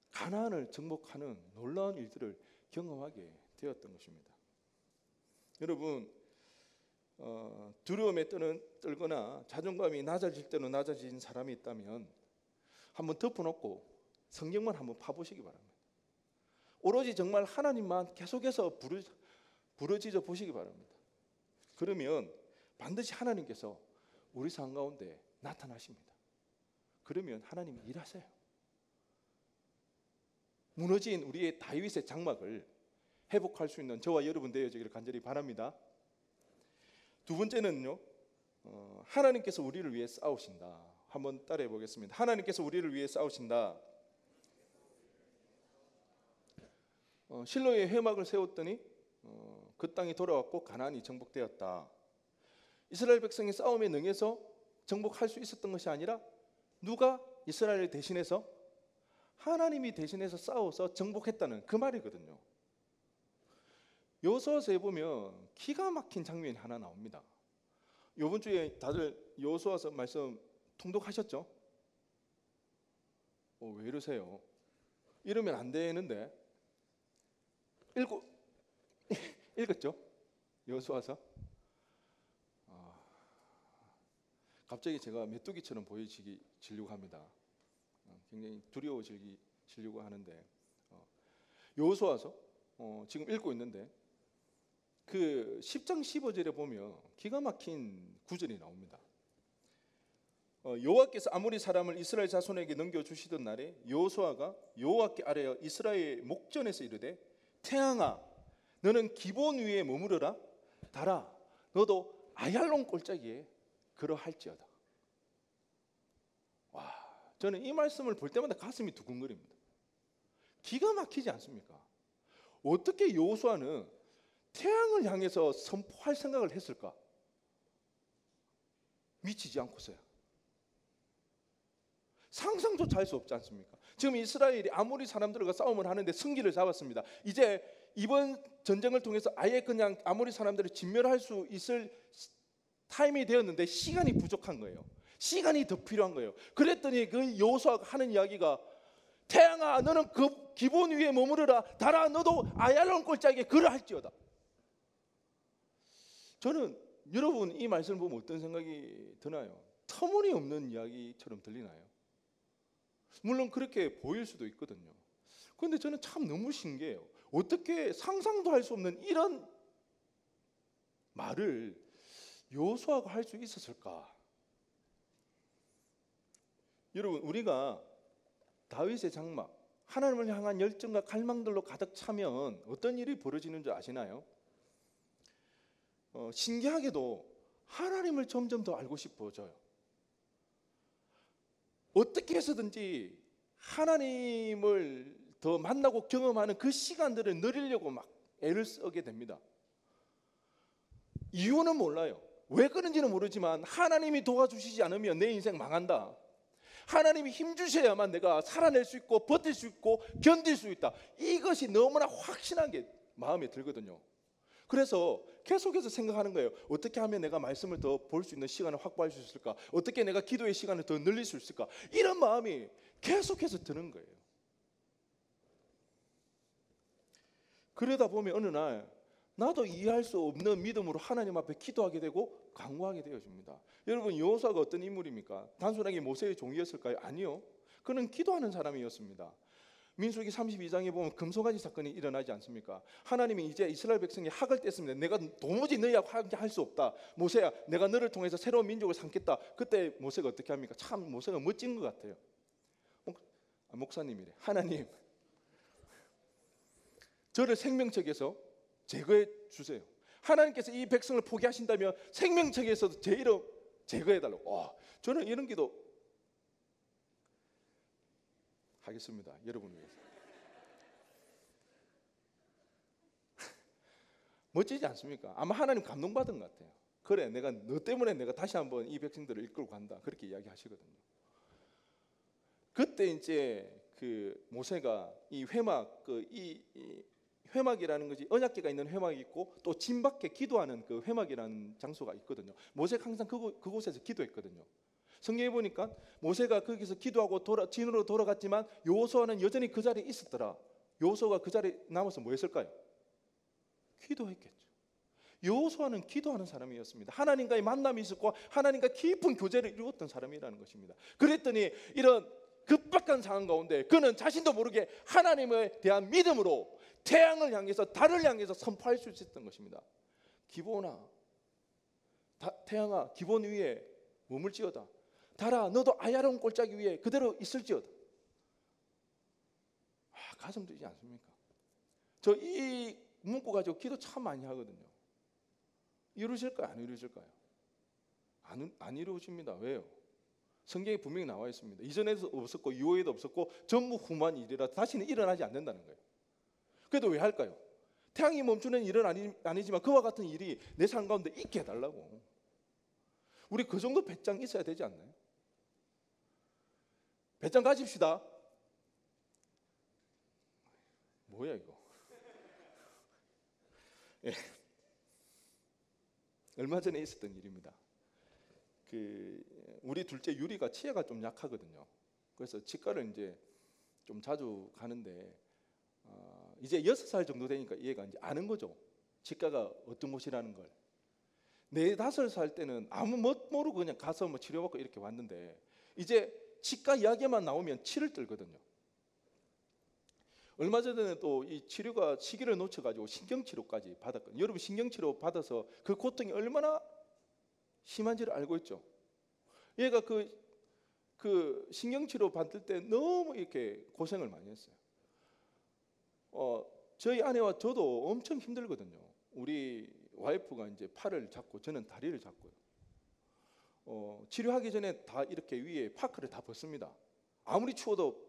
가나안을 정복하는 놀라운 일들을 경험하게 되었던 것입니다. 여러분, 두려움에 떨거나 자존감이 낮아질 때는 낮아진 사람이 있다면 한번 덮어놓고 성경만 한번 파보시기 바랍니다. 오로지 정말 하나님만 계속해서 부르짖어 보시기 바랍니다. 그러면 반드시 하나님께서 우리 삶 가운데 나타나십니다. 그러면 하나님이 일하세요. 무너진 우리의 다윗의 장막을 회복할 수 있는 저와 여러분 되어지기를 간절히 바랍니다. 두 번째는요, 하나님께서 우리를 위해 싸우신다. 한번 따라해 보겠습니다. 하나님께서 우리를 위해 싸우신다. 실로에 회막을 세웠더니 그 땅이 돌아왔고 가나안이 정복되었다. 이스라엘 백성이 싸움에 능해서 정복할 수 있었던 것이 아니라 누가 이스라엘을 대신해서 하나님이 대신해서 싸워서 정복했다는 그 말이거든요. 여호수아서에 보면 기가 막힌 장면이 하나 나옵니다. 이번 주에 다들 여호수아서 말씀 통독하셨죠? 왜 이러세요? 이러면 안 되는데 읽었죠? 여호수아서. 갑자기 제가 메뚜기처럼 보여지려고 합니다. 굉장히 두려워지려고 하는데 여호수아서 지금 읽고 있는데 그 10장 15절에 보면 기가 막힌 구절이 나옵니다. 여호와께서 아모리 사람을 이스라엘 자손에게 넘겨주시던 날에 여호수아가 여호와께 아뢰어 이스라엘 목전에서 이르되 태양아 너는 기본 위에 머무르라. 달아 너도 아얄론 골짜기에 그러할지어다. 와, 저는 이 말씀을 볼 때마다 가슴이 두근거립니다. 기가 막히지 않습니까? 어떻게 여호수아는 태양을 향해서 선포할 생각을 했을까? 미치지 않고서야. 상상조차 할 수 없지 않습니까? 지금 이스라엘이 아모리 사람들과 싸움을 하는데 승기를 잡았습니다. 이제 이번 전쟁을 통해서 아예 그냥 아모리 사람들을 진멸할 수 있을 타임이 되었는데 시간이 부족한 거예요. 시간이 더 필요한 거예요. 그랬더니 그 여호수아가 하는 이야기가 태양아 너는 그 기본 위에 머무르라. 달아 너도 아얄론 골짜기에 그러할지어다. 저는 여러분 이 말씀을 보면 어떤 생각이 드나요? 터무니없는 이야기처럼 들리나요? 물론 그렇게 보일 수도 있거든요. 그런데 저는 참 너무 신기해요. 어떻게 상상도 할 수 없는 이런 말을 여호수아가 할 수 있었을까? 여러분 우리가 다윗의 장막, 하나님을 향한 열정과 갈망들로 가득 차면 어떤 일이 벌어지는 줄 아시나요? 신기하게도 하나님을 점점 더 알고 싶어져요. 어떻게 해서든지 하나님을 더 만나고 경험하는 그 시간들을 누리려고 막 애를 쓰게 됩니다. 이유는 몰라요. 왜 그런지는 모르지만 하나님이 도와주시지 않으면 내 인생 망한다. 하나님이 힘 주셔야만 내가 살아낼 수 있고 버틸 수 있고 견딜 수 있다. 이것이 너무나 확신하게 마음에 들거든요. 그래서 계속해서 생각하는 거예요. 어떻게 하면 내가 말씀을 더 볼 수 있는 시간을 확보할 수 있을까? 어떻게 내가 기도의 시간을 더 늘릴 수 있을까? 이런 마음이 계속해서 드는 거예요. 그러다 보면 어느 날 나도 이해할 수 없는 믿음으로 하나님 앞에 기도하게 되고 간구하게 되어집니다. 여러분 여호수아가 어떤 인물입니까? 단순하게 모세의 종이었을까요? 아니요. 그는 기도하는 사람이었습니다. 민수기 32장에 보면 금송아지 사건이 일어나지 않습니까? 하나님이 이제 이스라엘 백성이 학을 뗐습니다. 내가 도무지 너희하고 함께 할 수 없다. 모세야 내가 너를 통해서 새로운 민족을 삼겠다. 그때 모세가 어떻게 합니까? 참 모세가 멋진 것 같아요. 목사님이래. 하나님 저를 생명책에서 제거해 주세요. 하나님께서 이 백성을 포기하신다면 생명책에서도 제 이름 제거해 달라고. 저는 이런 기도 하겠습니다. 여러분을 위해서. 멋지지 않습니까? 아마 하나님 감동받은 것 같아요. 그래, 내가 너 때문에 내가 다시 한번 이 백성들을 이끌고 간다. 그렇게 이야기하시거든요. 그때 이제 그 모세가 이 회막 이 회막이라는 것이 언약궤가 있는 회막이 있고 또 진 밖에 기도하는 그 회막이라는 장소가 있거든요. 모세가 항상 그곳에서 기도했거든요. 성경에 보니까 모세가 거기서 기도하고 진으로 돌아갔지만 여호수아는 여전히 그 자리에 있었더라. 여호수아가 그 자리에 남아서 뭐 했을까요? 기도했겠죠. 여호수아는 기도하는 사람이었습니다. 하나님과의 만남이 있었고 하나님과 깊은 교제를 이루었던 사람이라는 것입니다. 그랬더니 이런 급박한 상황 가운데 그는 자신도 모르게 하나님에 대한 믿음으로 태양을 향해서 달을 향해서 선포할 수 있었던 것입니다. 기본아, 태양아, 기본 위에 머물지어다. 달아, 너도 아야로운 골짜기 위에 그대로 있을지어다. 가슴 뛰지 않습니까? 저 이 문구 가지고 기도 참 많이 하거든요. 이루어질까요? 안 이루어질까요? 안 이루어집니다. 왜요? 성경에 분명히 나와 있습니다. 이전에도 없었고 이후에도 없었고 전무후무한 일이라 다시는 일어나지 않는다는 거예요. 그래도 왜 할까요? 태양이 멈추는 일은 아니지만 그와 같은 일이 내 삶 가운데 있게 해달라고. 우리 그 정도 배짱 있어야 되지 않나요? 배짱 가집시다. 뭐야 이거? 예. 얼마 전에 있었던 일입니다. 우리 둘째 유리가 치아가 좀 약하거든요. 그래서 치과를 이제 좀 자주 가는데 이제 6살 정도 되니까 얘가 이제 아는 거죠. 치과가 어떤 곳이라는 걸. 4, 5살 때는 아무 못 모르고 그냥 가서 뭐 치료받고 이렇게 왔는데 이제 치과 이야기만 나오면 치를 떨거든요. 얼마 전에 또 이 치료가 시기를 놓쳐가지고 신경치료까지 받았거든요. 여러분 신경치료 받아서 그 고통이 얼마나 심한지를 알고 있죠. 얘가 그 신경치료 받을 때 너무 이렇게 고생을 많이 했어요. 저희 아내와 저도 엄청 힘들거든요. 우리 와이프가 이제 팔을 잡고 저는 다리를 잡고요. 치료하기 전에 다 이렇게 위에 파크를 다 벗습니다. 아무리 추워도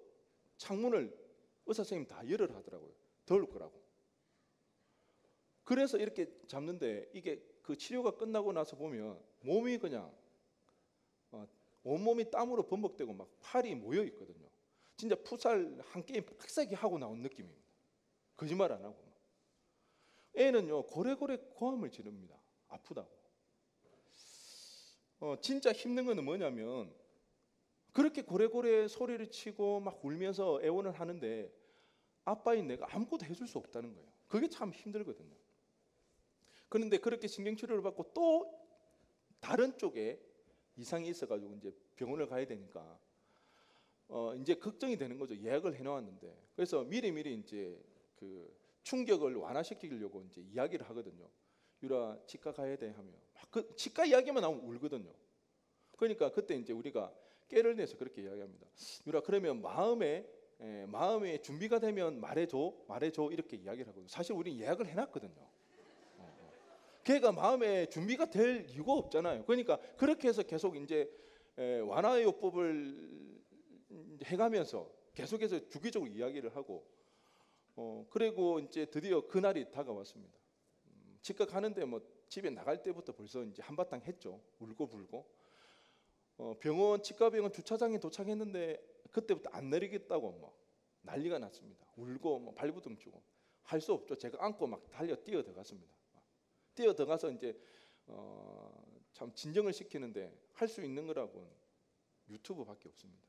창문을 의사 선생님 다 열으라 하더라고요. 더울 거라고. 그래서 이렇게 잡는데 이게 그 치료가 끝나고 나서 보면 몸이 그냥 온몸이 땀으로 범벅되고 막 팔이 모여 있거든요. 진짜 풋살 한 게임 빡세게 하고 나온 느낌입니다. 거짓말 안 하고. 애는요 고래고래 고함을 지릅니다. 아프다고. 진짜 힘든 거는 뭐냐면 그렇게 고래고래 소리를 치고 막 울면서 애원을 하는데 아빠인 내가 아무것도 해줄 수 없다는 거예요. 그게 참 힘들거든요. 그런데 그렇게 신경치료를 받고 또 다른 쪽에 이상이 있어가지고 이제 병원을 가야 되니까 이제 걱정이 되는 거죠. 예약을 해놓았는데 그래서 미리 이제 그 충격을 완화시키려고 이제 이야기를 하거든요. 유라 치과 가야 돼 하면 그 치과 이야기만 나오면 울거든요. 그러니까 그때 이제 우리가 깨를 내서 그렇게 이야기합니다. 유라 그러면 마음에 준비가 되면 말해줘 이렇게 이야기를 하거든요. 사실 우리는 예약을 해놨거든요. 걔가 마음에 준비가 될 이유가 없잖아요. 그러니까 그렇게 해서 계속 이제 완화요법을 해가면서 계속해서 주기적으로 이야기를 하고 그리고 이제 드디어 그날이 다가왔습니다. 치과 가는데 뭐 집에 나갈 때부터 벌써 이제 한바탕 했죠. 울고 불고. 치과병원 주차장에 도착했는데 그때부터 안 내리겠다고 뭐 난리가 났습니다. 울고 뭐 발부둥 치고 할 수 없죠. 제가 안고 막 달려 뛰어 들어갔습니다. 뛰어 들어가서 이제 참 진정을 시키는데 할 수 있는 거라고는 유튜브밖에 없습니다.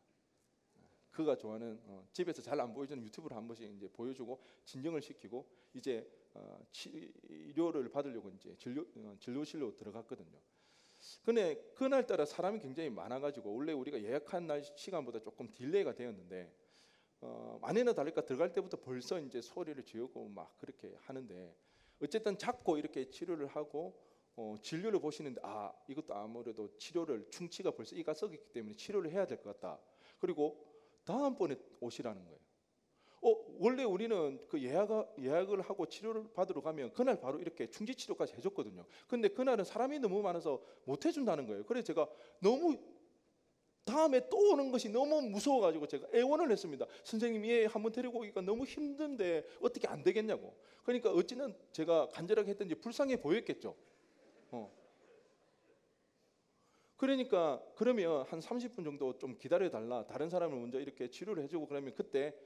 그가 좋아하는 집에서 잘 안 보여주는 유튜브를 한 번씩 이제 보여주고 진정을 시키고 이제 치료를 받으려고 이제 진료실로 들어갔거든요. 근데 그날따라 사람이 굉장히 많아가지고 원래 우리가 예약한 날 시간보다 조금 딜레이가 되었는데 아니나 다를까 들어갈 때부터 벌써 이제 소리를 지르고 막 그렇게 하는데 어쨌든 잡고 이렇게 치료를 하고 진료를 보시는데 이것도 아무래도 치료를 충치가 벌써 이가 썩었기 때문에 치료를 해야 될 것 같다. 그리고 다음번에 오시라는 거예요. 원래 우리는 그 예약을 하고 치료를 받으러 가면 그날 바로 이렇게 충지 치료까지 해줬거든요. 근데 그날은 사람이 너무 많아서 못 해준다는 거예요. 그래서 제가 너무 다음에 또 오는 것이 너무 무서워가지고 제가 애원을 했습니다. 선생님, 얘 한번 데리고 오기가 너무 힘든데 어떻게 안 되겠냐고. 그러니까 어찌는 제가 간절하게 했던지 불쌍해 보였겠죠. 그러니까 그러면 한 30분 정도 좀 기다려 달라. 다른 사람을 먼저 이렇게 치료를 해주고 그러면 그때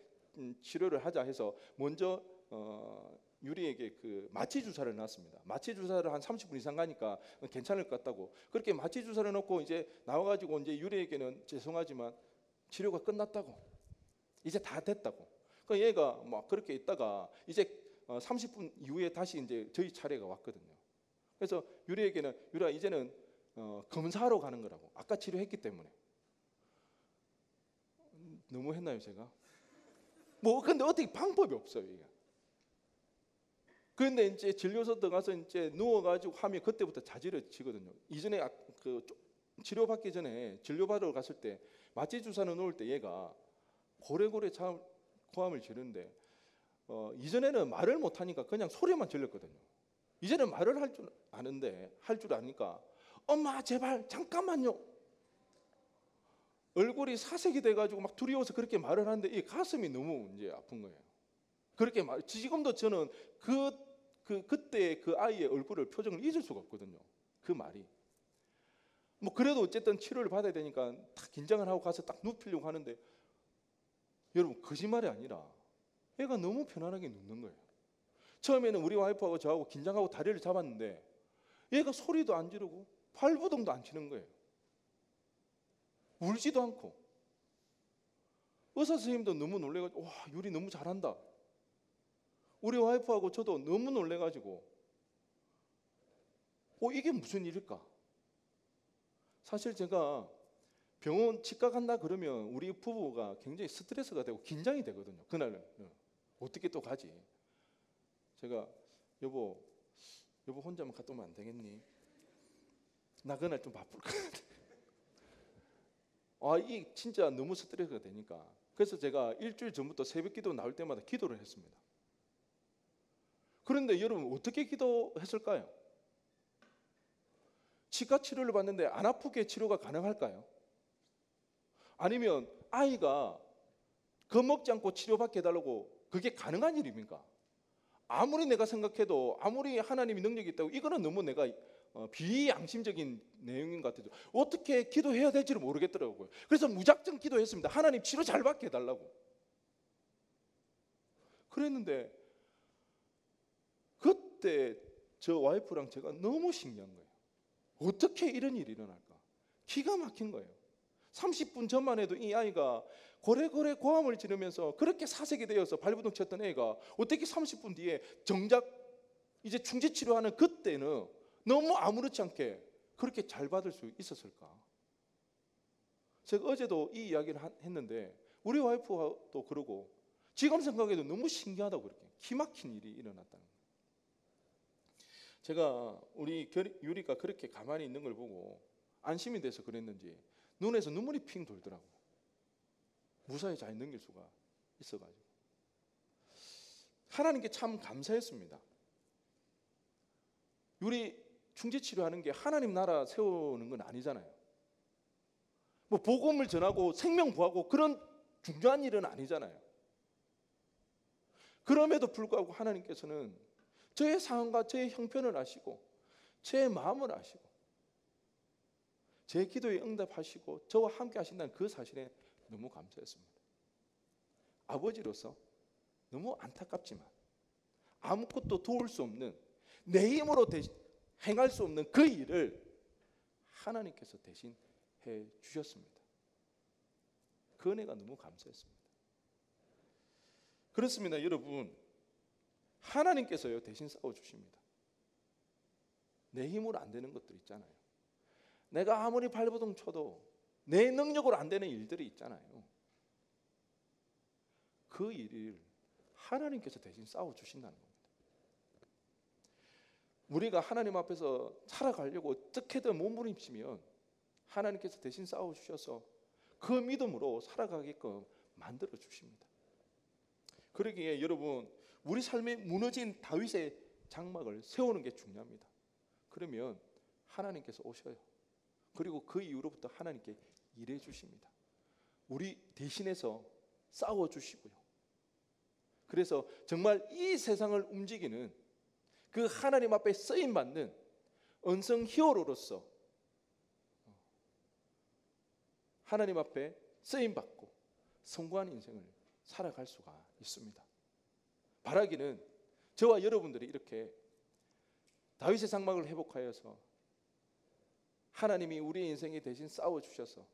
치료를 하자 해서 먼저 유리에게 그 마취 주사를 놨습니다. 마취 주사를 한 30분 이상 가니까 괜찮을 것 같다고. 그렇게 마취 주사를 놓고 이제 나와가지고 이제 유리에게는 죄송하지만 치료가 끝났다고. 이제 다 됐다고. 그 얘가 막 그렇게 있다가 이제 30분 이후에 다시 이제 저희 차례가 왔거든요. 그래서 유리에게는 유리야 이제는 검사하러 가는 거라고. 아까 치료했기 때문에. 너무 했나요 제가? 근데 어떻게 방법이 없어요 이게. 그런데 이제 진료소 들어가서 이제 누워가지고 하면 그때부터 자지러지거든요. 이전에 그 치료받기 전에 진료받으러 갔을 때 마취 주사를 놓을 때 얘가 고래고래 고함을 지르는데 이전에는 말을 못하니까 그냥 소리만 질렀거든요. 이제는 말을 할 줄 아는데 할 줄 아니까 엄마 제발 잠깐만요. 얼굴이 사색이 돼가지고 막 두려워서 그렇게 말을 하는데 이 가슴이 너무 이제 아픈 거예요. 그렇게 지금도 저는 그때 그 아이의 얼굴을 표정을 잊을 수가 없거든요. 그 말이. 그래도 어쨌든 치료를 받아야 되니까 다 긴장을 하고 가서 딱 눕히려고 하는데 여러분 거짓말이 아니라 애가 너무 편안하게 눕는 거예요. 처음에는 우리 와이프하고 저하고 긴장하고 다리를 잡았는데 얘가 소리도 안 지르고 발부동도 안 치는 거예요. 울지도 않고. 의사 선생님도 너무 놀래가지고 와 유리 너무 잘한다. 우리 와이프하고 저도 너무 놀래가지고 이게 무슨 일일까? 사실 제가 병원 치과 간다 그러면 우리 부부가 굉장히 스트레스가 되고 긴장이 되거든요. 그날은 어떻게 또 가지? 제가 여보 혼자만 갔다 오면 안 되겠니? 나 그날 좀 바쁠 것 같아. 이 진짜 너무 스트레스가 되니까. 그래서 제가 일주일 전부터 새벽기도 나올 때마다 기도를 했습니다. 그런데 여러분 어떻게 기도했을까요? 치과 치료를 받는데 안 아프게 치료가 가능할까요? 아니면 아이가 겁먹지 않고 치료받게 해달라고 그게 가능한 일입니까? 아무리 내가 생각해도 아무리 하나님이 능력이 있다고 이거는 너무 내가 비양심적인 내용인 것 같아요. 어떻게 기도해야 될지를 모르겠더라고요. 그래서 무작정 기도했습니다. 하나님 치료 잘 받게 해달라고. 그랬는데 그때 저 와이프랑 제가 너무 신기한 거예요. 어떻게 이런 일이 일어날까? 기가 막힌 거예요. 30분 전만 해도 이 아이가 고래고래 고함을 지르면서 그렇게 사색이 되어서 발부동 쳤던 애가 어떻게 30분 뒤에 정작 이제 충지 치료하는 그때는 너무 아무렇지 않게 그렇게 잘 받을 수 있었을까? 제가 어제도 이 이야기를 했는데 우리 와이프도 그러고 지금 생각해도 너무 신기하다고 그렇게 기막힌 일이 일어났다는 거예요. 제가 우리 유리가 그렇게 가만히 있는 걸 보고 안심이 돼서 그랬는지 눈에서 눈물이 핑 돌더라고요. 무사히 잘 넘길 수가 있어가지고 하나님께 참 감사했습니다. 유리 충지 치료하는 게 하나님 나라 세우는 건 아니잖아요. 복음을 전하고 생명 구하고 그런 중요한 일은 아니잖아요. 그럼에도 불구하고 하나님께서는 저의 상황과 저의 형편을 아시고 제 마음을 아시고 제 기도에 응답하시고 저와 함께 하신다는 그 사실에 너무 감사했습니다. 아버지로서 너무 안타깝지만 아무것도 도울 수 없는 내 힘으로 행할 수 없는 그 일을 하나님께서 대신 해 주셨습니다. 그 은혜가 너무 감사했습니다. 그렇습니다, 여러분. 하나님께서요 대신 싸워 주십니다. 내 힘으로 안 되는 것들 있잖아요. 내가 아무리 발버둥 쳐도 내 능력으로 안 되는 일들이 있잖아요. 그 일을 하나님께서 대신 싸워 주신다는 겁니다. 우리가 하나님 앞에서 살아가려고 어떻게든 몸부림치면 하나님께서 대신 싸워 주셔서 그 믿음으로 살아가게끔 만들어 주십니다. 그러기에 여러분, 우리 삶에 무너진 다윗의 장막을 세우는 게 중요합니다. 그러면 하나님께서 오셔요. 그리고 그 이후로부터 하나님께 일해 주십니다. 우리 대신해서 싸워 주시고요. 그래서 정말 이 세상을 움직이는 그 하나님 앞에 쓰임 받는 언성 히어로로서 하나님 앞에 쓰임 받고 성공한 인생을 살아갈 수가 있습니다. 바라기는 저와 여러분들이 이렇게 다윗의 장막을 회복하여서 하나님이 우리의 인생에 대신 싸워 주셔서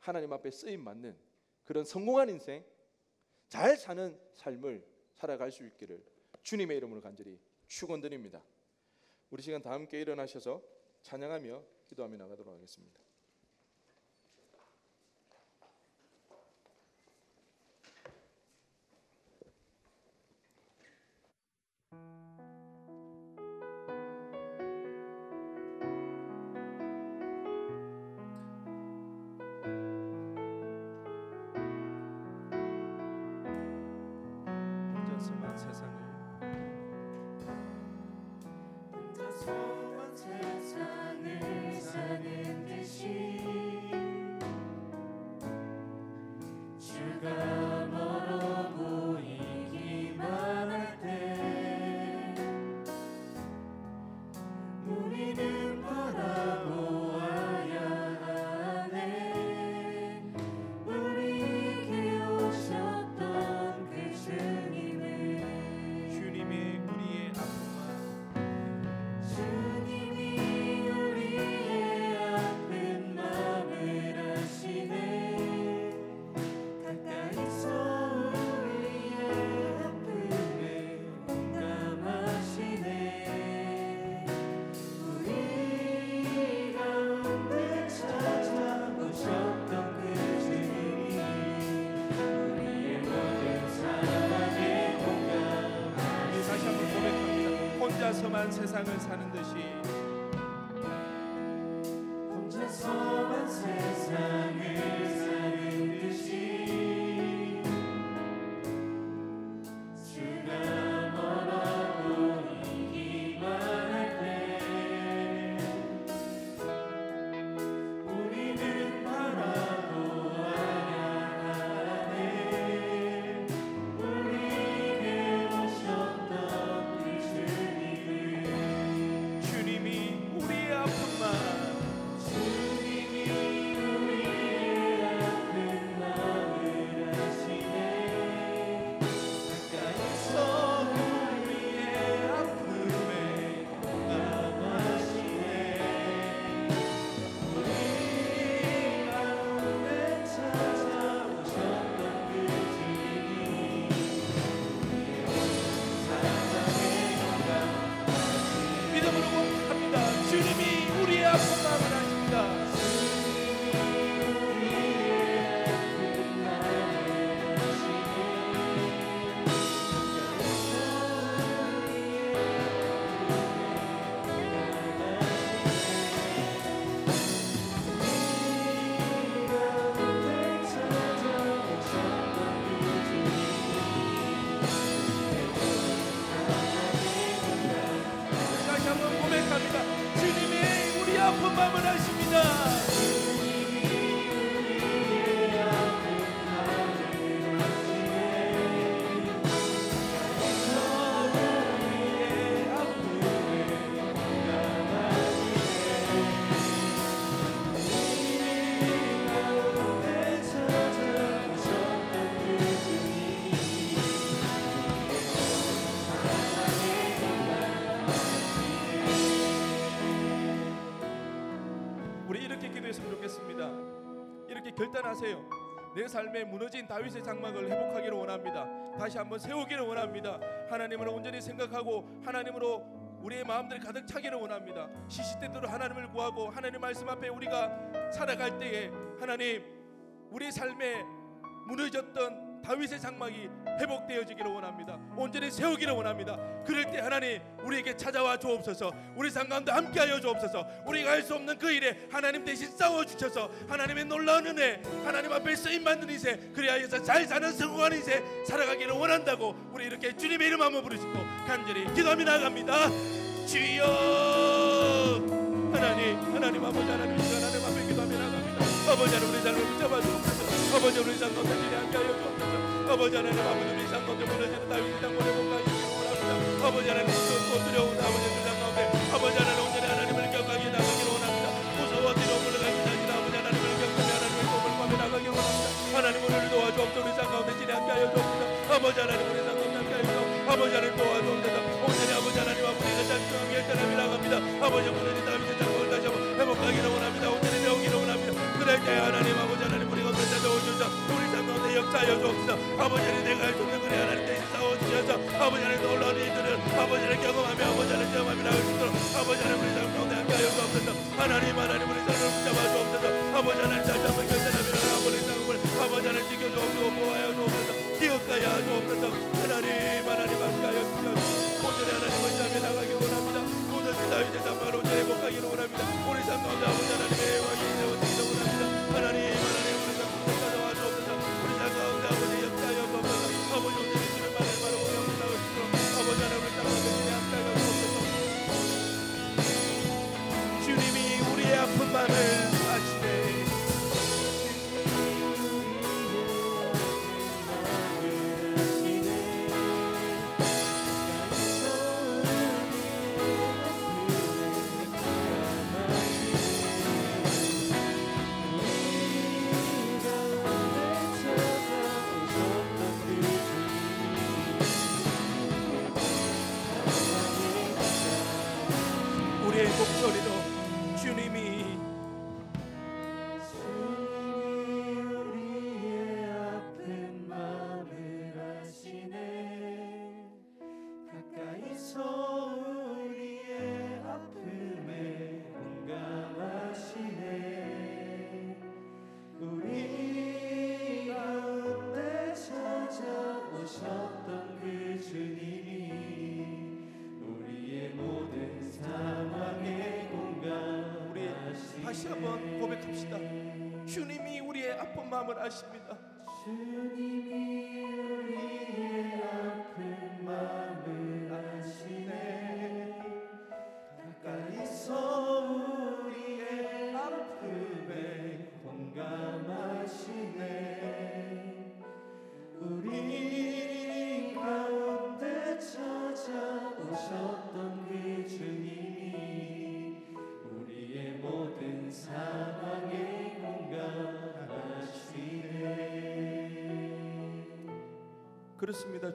하나님 앞에 쓰임 받는 그런 성공한 인생, 잘 사는 삶을 살아갈 수 있기를 주님의 이름으로 간절히 축원드립니다. 우리 시간 다 함께 일어나셔서 찬양하며 기도하며 나가도록 하겠습니다. 혼자서만 세상을 사는 듯이 주가 멀어 보이기만 할 때 우리는 바라보아야 하네. 우리에게 오셨던 그 주님의 우리의 아픔만 주님이 우리의 아픈 마음을 아시네. 가까이서 우리의 아픔에 공감하시네. 우리 가운데 찾아오셨던 그 주님이 우리의 모든 사랑에 공감하시네. 다시 한번 고백합니다. 혼자서만 세상을 사는 듯이 혼자서만 세상을 사는 듯이 주가 멀어 보이기만 할 때 우리는 바라보아야 하네. 우리에게 오셨던 그 주님이 우리의 아픔만 주님이 우리의 아픈 마음을 아시네. 가까이서 우리의 아픔에 공감하시네. 우리 가운데 찾아오셨던 그 주님이 믿음으로 고백합니다. 주님이 우리의 아픈 마음을 아십니다. 다시 한번 고백합니다. 주님이 우리 아픈 마음을 아십니다. 우리 이렇게 기도했으면 좋겠습니다. 이렇게 결단하세요. 내 삶에 무너진 다윗의 장막을 회복하기를 원합니다. 다시 한번 세우기를 원합니다. 하나님을 온전히 생각하고 하나님으로 우리의 마음들이 가득 차기를 원합니다. 시시때때로 하나님을 구하고 하나님 말씀 앞에 우리가 살아갈 때에 하나님, 우리 삶에 무너졌던 다윗의 장막이 회복되어지기를 원합니다. 온전히 세우기를 원합니다. 그럴 때 하나님 우리에게 찾아와 주옵소서. 우리 삶 가운데 함께하여 주옵소서. 우리가 할 수 없는 그 일에 하나님 대신 싸워주셔서 하나님의 놀라운 은혜, 하나님 앞에 쓰임받는 인생, 그리하여서 잘 사는 성공하는 인생 살아가기를 원한다고 우리 이렇게 주님의 이름 한번 부르시고 간절히 기도하며 나아갑니다. 주여 하나님 아버지, 하나님 하나님 앞에 기도하며 나아갑니다. 아버지 하나님 우리 삶을 붙잡아 주옵소서. 아버지 우리 삶 가운데 함께하여 주옵소서. 아버지 하나님 아버지 우리 삶 가운데 무너지는 다윗의 장막을 회복하기를 원합니다. 아버지 하나님 또 두려운 아버지 우리 삶 가운데 아버지 하나님 온전히 하나님을 격하게 나가기를 원합니다. 무서워 뒤로 물러가기 아니라 아버지 하나님을 격하게 하나님의 도움을 구하며 나가기를 원합니다. 하나님 오늘 도와주옵소서. 우리 삶 가운데 진히 함께하여 주옵소서. 아버지 하나님 우리 삶 가운데 함께하여 주옵소서. 아버지 하나님 도와주옵소서. 온전히 아버지 하나님 앞으로 작정하게 결단하며 나갑니다. 아버지 오늘이 다윗의 장막을 다시 한번 회복하기를 원합니다. 온전히 배우기를 원합니다. 그럴 때 하나님 아버지 하나님 우리가 어떤 찾아오셔서 우리 삶 가운데 역사하여 주옵소서. 아버지 하나님 내가 할 수 없는 그래 하나님 대신 싸워주셔서 아버지 하나님 놀라운 일들을 아버지 하나님 경험하며 아버지 하나님 경험하며 나올 수 있도록 아버지 하나님 우리 삶 가운데 함께하여 주옵소서. 하나님 우리 삶을 붙잡아 주옵소서. 아버지 하나님 다시 한번 결단하며 아버지 삶을 아버지 하나님 지켜주옵소서. 보호하여 주옵소서. 기억하여 주옵소서. 하나님 함께하여 주옵소서. 온전히 하나님을 향해 나가기 원합니다. 모든 다윗의 장막을 온전히 회복하기를 원합니다. 우리 삶 가운데 아버지 하나님의 왕이 되어지기를 원합니다. 하나님 우리 삶 가운데 찾아와 주옵소서. 우리 삶 가운데 아버지 역사하여 주옵소서. 아버지 온전히 주를 말을 바로 보여 나올 수 있도록 아버지 하나님 우리 삶 가운데 함께하여 주옵소서. 주님이 우리의 아픈 마음을 아시네. 우리의 목소리로 주님이 우리의 아픈 마음을 아시네. 가까이서 우리의 아픔에 공감하시네. 우리 가운데 찾아오셨던 그 주님이 우리의 모든 상황에 공감하시네. 다시 한번 고백합시다. 주님이 우리의 아픈 마음을 아십니다. 주님이 우리의 아픈 마음을 아시네. 가까이서 우리의 아픔에 공감하시네. 우리 가운데 찾아오셨던 그 주님이 우리의 모든 상황에 공감하시네. 그렇습니다.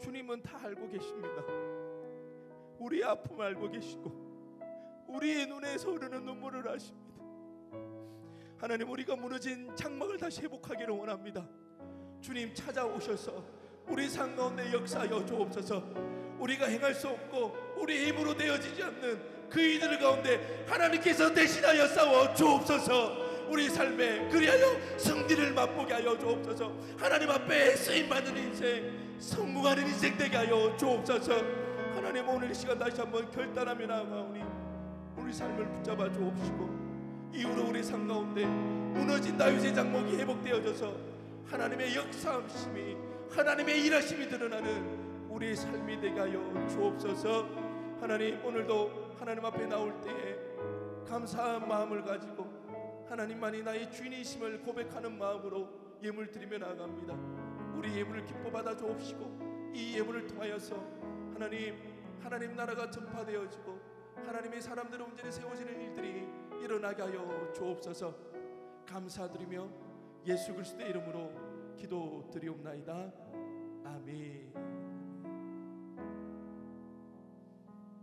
주님은 다 알고 계십니다. 우리의 아픔을 알고 계시고 우리의 눈에서 흐르는 눈물을 아십니다. 하나님 우리가 무너진 장막을 다시 회복하기를 원합니다. 주님 찾아오셔서 우리 삶 가운데 역사하여 주옵소서. 우리가 행할 수 없고 우리 힘으로 되어지지 않는 그 이들 가운데 하나님께서 대신하여 싸워 주옵소서. 우리 삶에 그리하여 승리를 맛보게 하여 주옵소서. 하나님 앞에 쓰임받는 인생, 성공하는 인생 되게 하여 주옵소서. 하나님 오늘 이 시간 다시 한번 결단하며 나아가오니 우리 삶을 붙잡아 주옵시고 이후로 우리 삶 가운데 무너진 다윗의 장막이 회복되어져서 하나님의 역사하심이, 하나님의 일하심이 드러나는 우리의 삶이 되게 하여 주옵소서. 하나님 오늘도 하나님 앞에 나올 때에 감사한 마음을 가지고 하나님만이 나의 주인이심을 고백하는 마음으로 예물 드리며 나아갑니다. 우리 예물을 기뻐 받아 주옵시고 이 예물을 통하여서 하나님 나라가 전파되어지고 하나님의 사람들을 온전히 세워지는 일들이 일어나게 하여 주옵소서. 감사드리며 예수 그리스도의 이름으로 기도드리옵나이다. 아멘.